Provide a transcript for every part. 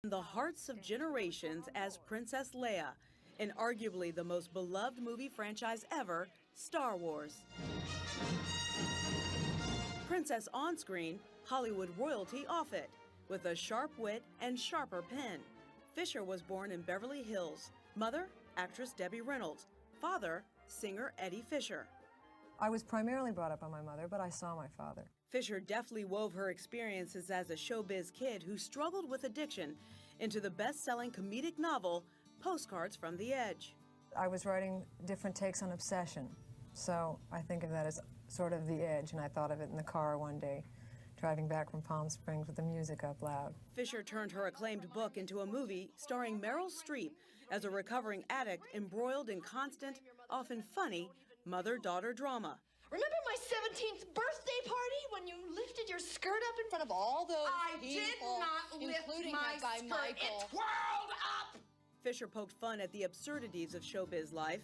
The hearts of generations as Princess Leia in arguably the most beloved movie franchise ever, Star Wars. Princess on screen, Hollywood royalty off it, with a sharp wit and sharper pen. Fisher was born in Beverly Hills. Mother, actress Debbie Reynolds. Father, singer Eddie Fisher. I was primarily brought up by my mother, but I saw my father. Fisher deftly wove her experiences as a showbiz kid who struggled with addiction into the best-selling comedic novel, Postcards from the Edge. I was writing different takes on obsession, so I think of that as sort of the edge, and I thought of it in the car one day, driving back from Palm Springs with the music up loud. Fisher turned her acclaimed book into a movie starring Meryl Streep as a recovering addict embroiled in constant, often funny, mother-daughter drama. Remember my 17th birthday party when you lifted your skirt up in front of all those people? I did not lift including my that guy skirt. Michael. It twirled up! Fisher poked fun at the absurdities of showbiz life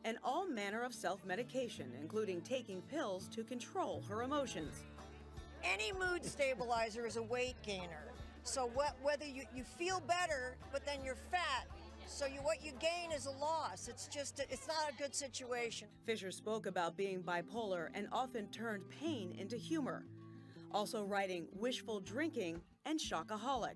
and all manner of self-medication, including taking pills to control her emotions. Any mood stabilizer is a weight gainer. So whether you feel better, but then you're fat, so what you gain is a loss. It's not a good situation. Fisher spoke about being bipolar and often turned pain into humor, also writing wishful drinking and shockaholic.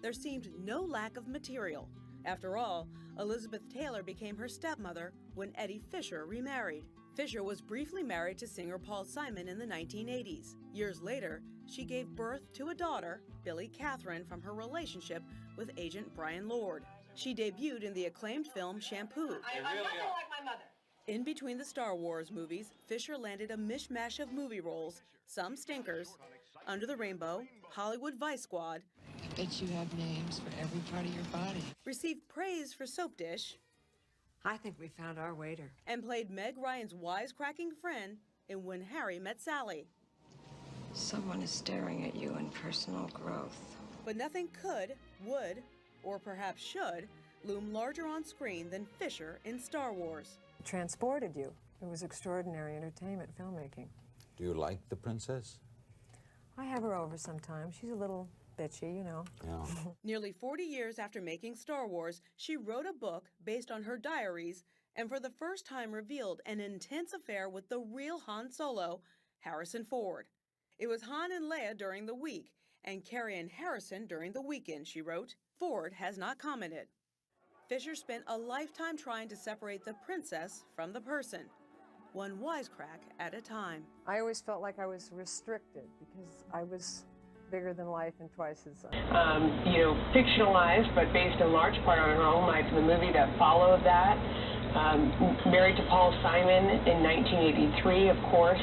There seemed no lack of material. After all, Elizabeth Taylor became her stepmother when Eddie Fisher remarried. Fisher was briefly married to singer Paul Simon in the 1980s. Years later, she gave birth to a daughter, Billy Catherine, from her relationship with agent Brian Lord. She debuted in the acclaimed film Shampoo. I'm nothing like my mother. In between the Star Wars movies, Fisher landed a mishmash of movie roles, some stinkers, Under the Rainbow, Hollywood Vice Squad. I bet you have names for every part of your body. Received praise for Soap Dish. I think we found our waiter. And played Meg Ryan's wisecracking friend in When Harry Met Sally. Someone is staring at you in personal growth. But nothing could, would, or perhaps should loom larger on screen than Fisher in Star Wars. It transported you. It was extraordinary entertainment filmmaking. Do you like the princess? I have her over sometimes. She's a little bitchy, you know. Yeah. Nearly 40 years after making Star Wars, she wrote a book based on her diaries and for the first time revealed an intense affair with the real Han Solo, Harrison Ford. It was Han and Leia during the week, and Carrie and Harrison during the weekend, she wrote. Ford has not commented. Fisher spent a lifetime trying to separate the princess from the person, one wisecrack at a time. I always felt like I was restricted because I was bigger than life and twice as fictionalized, but based in large part on her own life. The movie that followed that, married to Paul Simon in 1983, of course.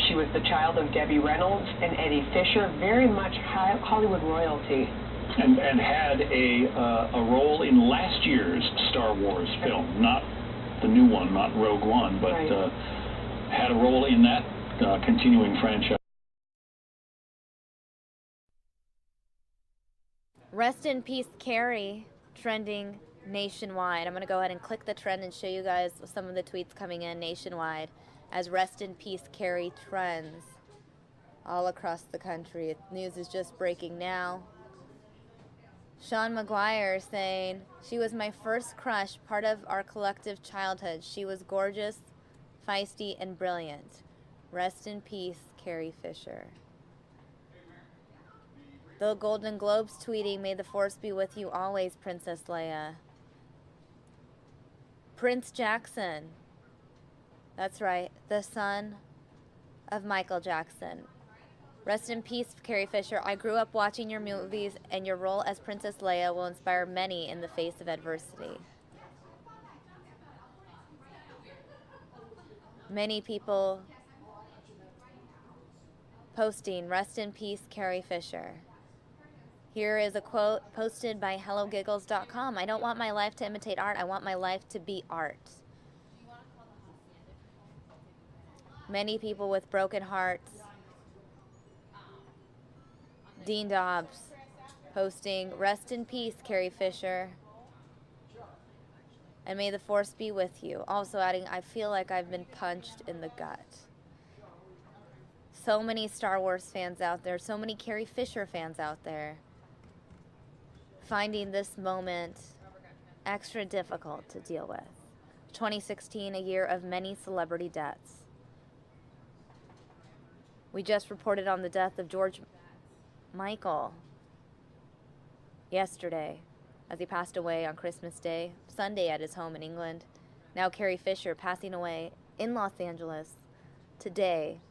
She was the child of Debbie Reynolds and Eddie Fisher, very much Hollywood royalty. And had a role in last year's Star Wars film, not the new one, not Rogue One, but had a role in that continuing franchise. Rest in peace, Carrie, trending nationwide. I'm going to go ahead and click the trend and show you guys some of the tweets coming in nationwide as Rest in Peace, Carrie trends all across the country. News is just breaking now. Sean McGuire saying, she was my first crush, part of our collective childhood. She was gorgeous, feisty, and brilliant. Rest in peace, Carrie Fisher. The Golden Globes tweeting, may the force be with you always, Princess Leia. Prince Jackson. That's right, the son of Michael Jackson. Rest in peace, Carrie Fisher. I grew up watching your movies, and your role as Princess Leia will inspire many in the face of adversity. Many people posting, rest in peace, Carrie Fisher. Here is a quote posted by HelloGiggles.com. I don't want my life to imitate art. I want my life to be art. Many people with broken hearts. Dean Dobbs posting, rest in peace, Carrie Fisher. And may the force be with you. Also adding, I feel like I've been punched in the gut. So many Star Wars fans out there. So many Carrie Fisher fans out there. finding this moment extra difficult to deal with. 2016, a year of many celebrity deaths. We just reported on the death of George Michael yesterday as he passed away on Christmas Day, Sunday at his home in England. Now Carrie Fisher passing away in Los Angeles today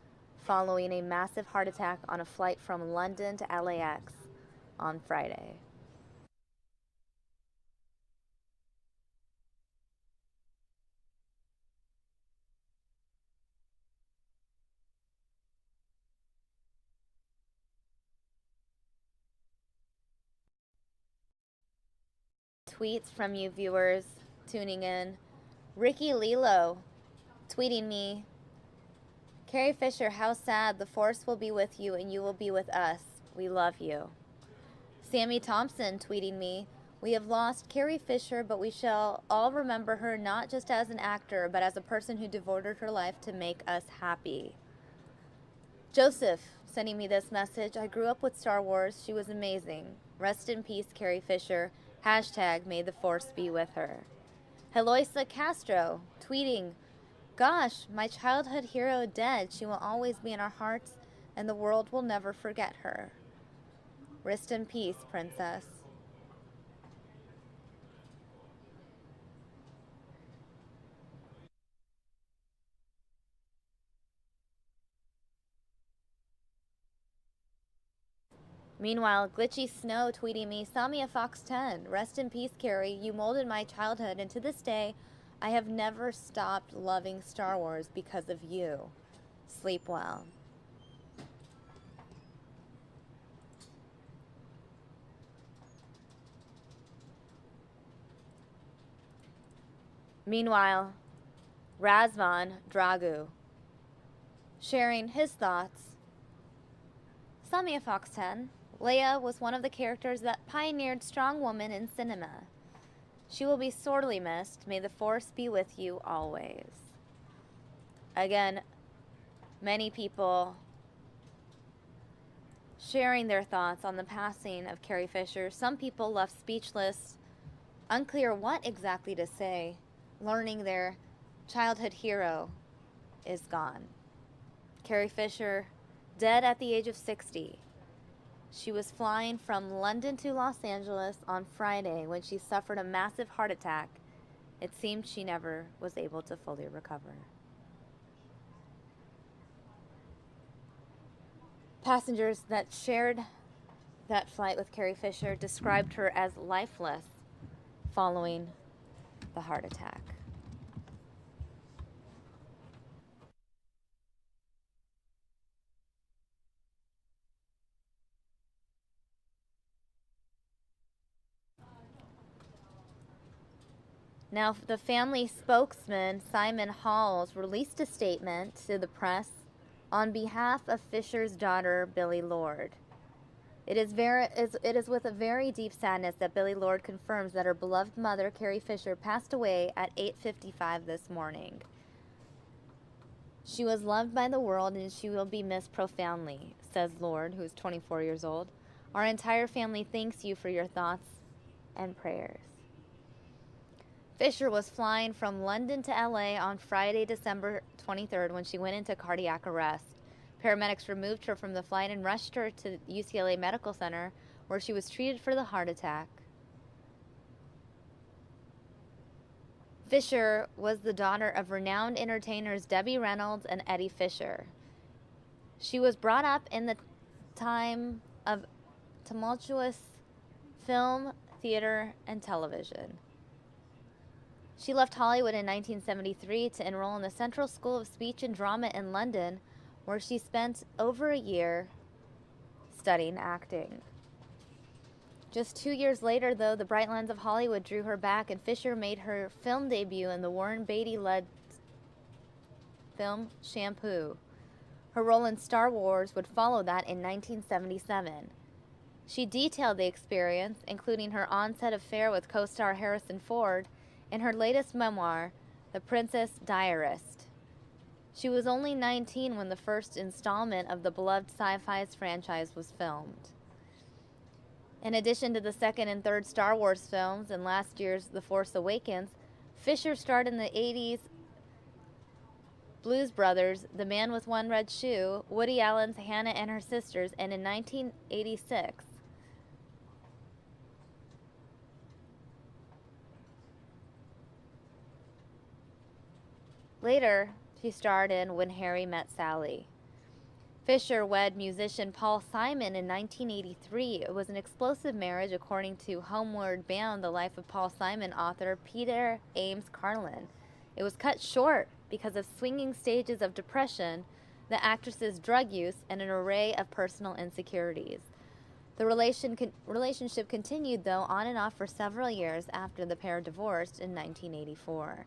following a massive heart attack on a flight from London to LAX on Friday. Tweets from you viewers tuning in. Ricky Lilo tweeting me, Carrie Fisher, how sad. The Force will be with you and you will be with us. We love you. Sammy Thompson tweeting me, we have lost Carrie Fisher, but we shall all remember her not just as an actor, but as a person who devoted her life to make us happy. Joseph sending me this message, I grew up with Star Wars. She was amazing. Rest in peace, Carrie Fisher. Hashtag may the Force be with her. Heloisa Castro tweeting, gosh, my childhood hero dead. She will always be in our hearts and the world will never forget her. Rest in peace, princess. Meanwhile, Glitchy Snow tweeting me, Samia Fox 10, rest in peace, Carrie. You molded my childhood, and to this day, I have never stopped loving Star Wars because of you. Sleep well. Meanwhile, Razvan Dragu sharing his thoughts. Samia Fox 10. Leia was one of the characters that pioneered strong woman in cinema. She will be sorely missed. May the Force be with you always. Again, many people sharing their thoughts on the passing of Carrie Fisher. Some people left speechless, unclear what exactly to say, learning their childhood hero is gone. Carrie Fisher, dead at the age of 60. She was flying from London to Los Angeles on Friday when she suffered a massive heart attack. It seemed she never was able to fully recover. Passengers that shared that flight with Carrie Fisher described her as lifeless following the heart attack. Now, the family spokesman, Simon Halls, released a statement to the press on behalf of Fisher's daughter, Billie Lourd. It is with a very deep sadness that Billie Lourd confirms that her beloved mother, Carrie Fisher, passed away at 8:55 this morning. She was loved by the world and she will be missed profoundly, says Lourd, who is 24 years old. Our entire family thanks you for your thoughts and prayers. Fisher was flying from London to LA on Friday, December 23rd when she went into cardiac arrest. Paramedics removed her from the flight and rushed her to UCLA Medical Center where she was treated for the heart attack. Fisher was the daughter of renowned entertainers Debbie Reynolds and Eddie Fisher. She was brought up in the time of tumultuous film, theater, and television. She left Hollywood in 1973 to enroll in the Central School of Speech and Drama in London, where she spent over a year studying acting. Just 2 years later, though, the bright lines of Hollywood drew her back, and Fisher made her film debut in the Warren Beatty-led film Shampoo. Her role in Star Wars would follow that in 1977. She detailed the experience, including her on-set affair with co-star Harrison Ford, in her latest memoir, The Princess Diarist. She was only 19 when the first installment of the beloved sci-fi franchise was filmed. In addition to the second and third Star Wars films and last year's The Force Awakens, Fisher starred in the 80s Blues Brothers, The Man with One Red Shoe, Woody Allen's Hannah and Her Sisters, and in 1986, later, she starred in When Harry Met Sally. Fisher wed musician Paul Simon in 1983. It was an explosive marriage according to Homeward Bound, The Life of Paul Simon author Peter Ames Carlin. It was cut short because of swinging stages of depression, the actress's drug use, and an array of personal insecurities. The relationship continued, though, on and off for several years after the pair divorced in 1984.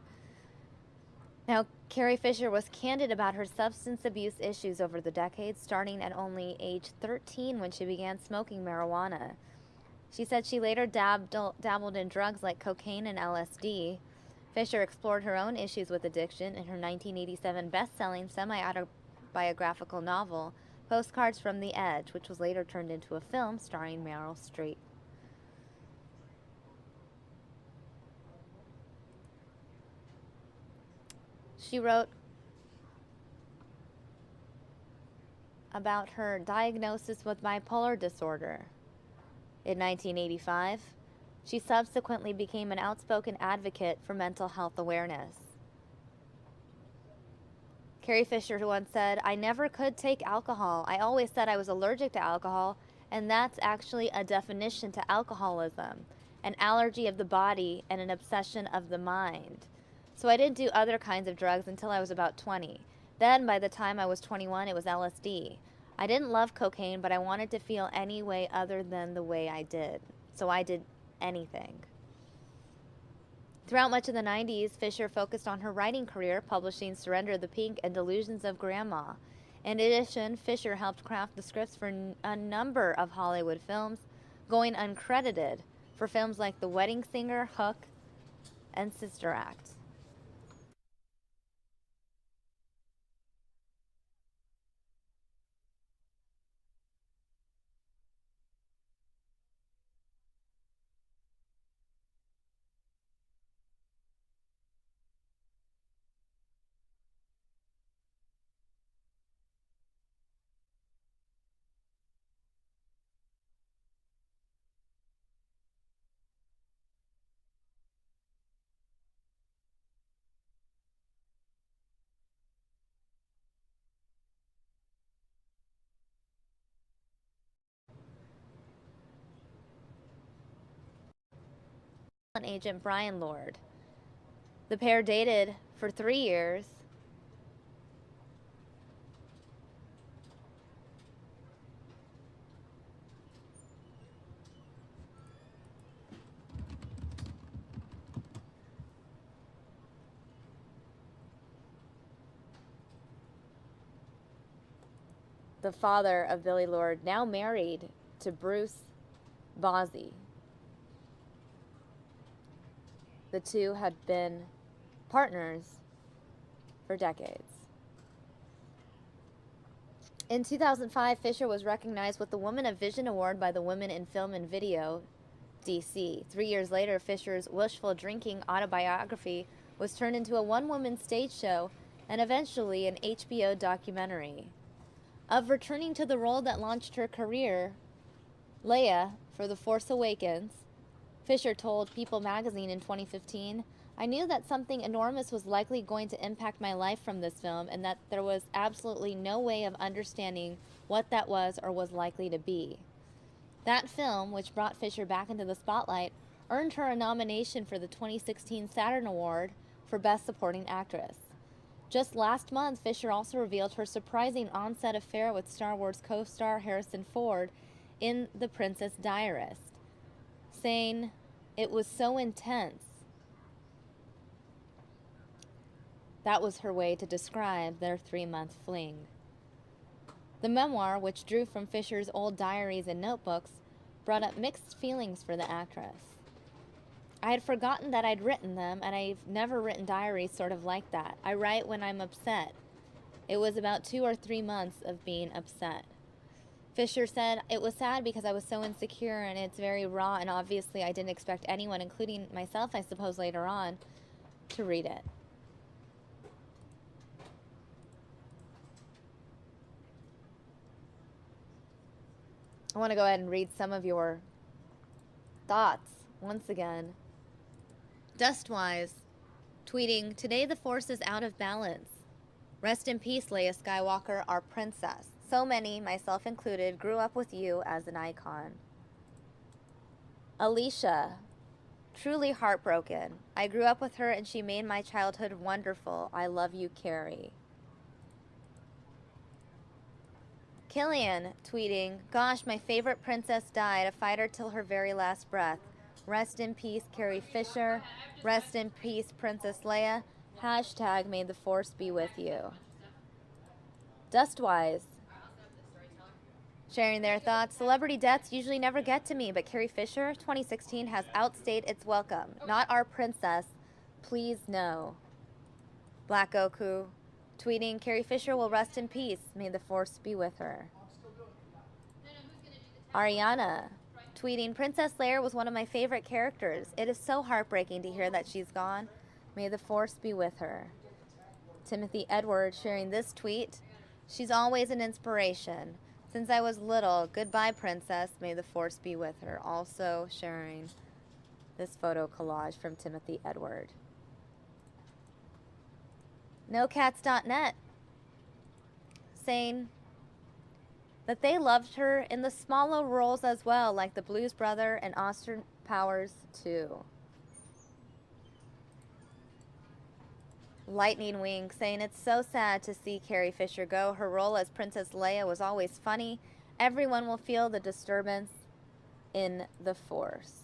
Now, Carrie Fisher was candid about her substance abuse issues over the decades, starting at only age 13 when she began smoking marijuana. She said she later dabbled in drugs like cocaine and LSD. Fisher explored her own issues with addiction in her 1987 best-selling semi-autobiographical novel, Postcards from the Edge, which was later turned into a film starring Meryl Streep. She wrote about her diagnosis with bipolar disorder. In 1985, she subsequently became an outspoken advocate for mental health awareness. Carrie Fisher once said, "I never could take alcohol. I always said I was allergic to alcohol, and that's actually a definition to alcoholism, an allergy of the body and an obsession of the mind. So I didn't do other kinds of drugs until I was about 20. Then, by the time I was 21, it was LSD. I didn't love cocaine, but I wanted to feel any way other than the way I did. So I did anything." Throughout much of the 90s, Fisher focused on her writing career, publishing Surrender the Pink and Delusions of Grandma. In addition, Fisher helped craft the scripts for a number of Hollywood films, going uncredited for films like The Wedding Singer, Hook, and Sister Act. Agent Brian Lord. The pair dated for 3 years. The father of Billy Lord, now married to Bruce Bozzi. The two had been partners for decades. In 2005, Fisher was recognized with the Woman of Vision Award by the Women in Film and Video, DC. 3 years later, Fisher's wishful drinking autobiography was turned into a one-woman stage show and eventually an HBO documentary. Of returning to the role that launched her career, Leia, for The Force Awakens, Fisher told People magazine in 2015, "I knew that something enormous was likely going to impact my life from this film and that there was absolutely no way of understanding what that was or was likely to be." That film, which brought Fisher back into the spotlight, earned her a nomination for the 2016 Saturn Award for Best Supporting Actress. Just last month, Fisher also revealed her surprising on-set affair with Star Wars co-star Harrison Ford in The Princess Diarist, saying, "It was so intense." That was her way to describe their 3-month fling. The memoir, which drew from Fisher's old diaries and notebooks, brought up mixed feelings for the actress. "I had forgotten that I'd written them, and I've never written diaries sort of like that. I write when I'm upset. It was about 2 or 3 months of being upset." Fisher said, it was sad because I was so insecure and it's very raw, and obviously I didn't expect anyone, including myself, I suppose, later on, to read it. I want to go ahead and read some of your thoughts once again. Dustwise, tweeting, today the Force is out of balance. Rest in peace, Leia Skywalker, our princess. So many, myself included, grew up with you as an icon. Alicia, truly heartbroken. I grew up with her and she made my childhood wonderful. I love you, Carrie. Killian tweeting, gosh, my favorite princess died, a fighter till her very last breath. Rest in peace, Carrie Fisher. Rest in peace, Princess Leia. Hashtag may the Force be with you. Dustwise, sharing their thoughts. Celebrity deaths usually never get to me, but Carrie Fisher, 2016, has outstayed its welcome. Not our princess. Please no. Black Goku tweeting, Carrie Fisher will rest in peace. May the Force be with her. Ariana tweeting, Princess Leia was one of my favorite characters. It is so heartbreaking to hear that she's gone. May the Force be with her. Timothy Edward sharing this tweet. She's always an inspiration. Since I was little, goodbye, Princess. May the Force be with her. Also sharing this photo collage from Timothy Edward. NoCats.net saying that they loved her in the smaller roles as well, like the Blues Brother and Austin Powers too. Lightning Wing saying it's so sad to see Carrie Fisher go. Her role as Princess Leia was always funny. Everyone will feel the disturbance in the Force.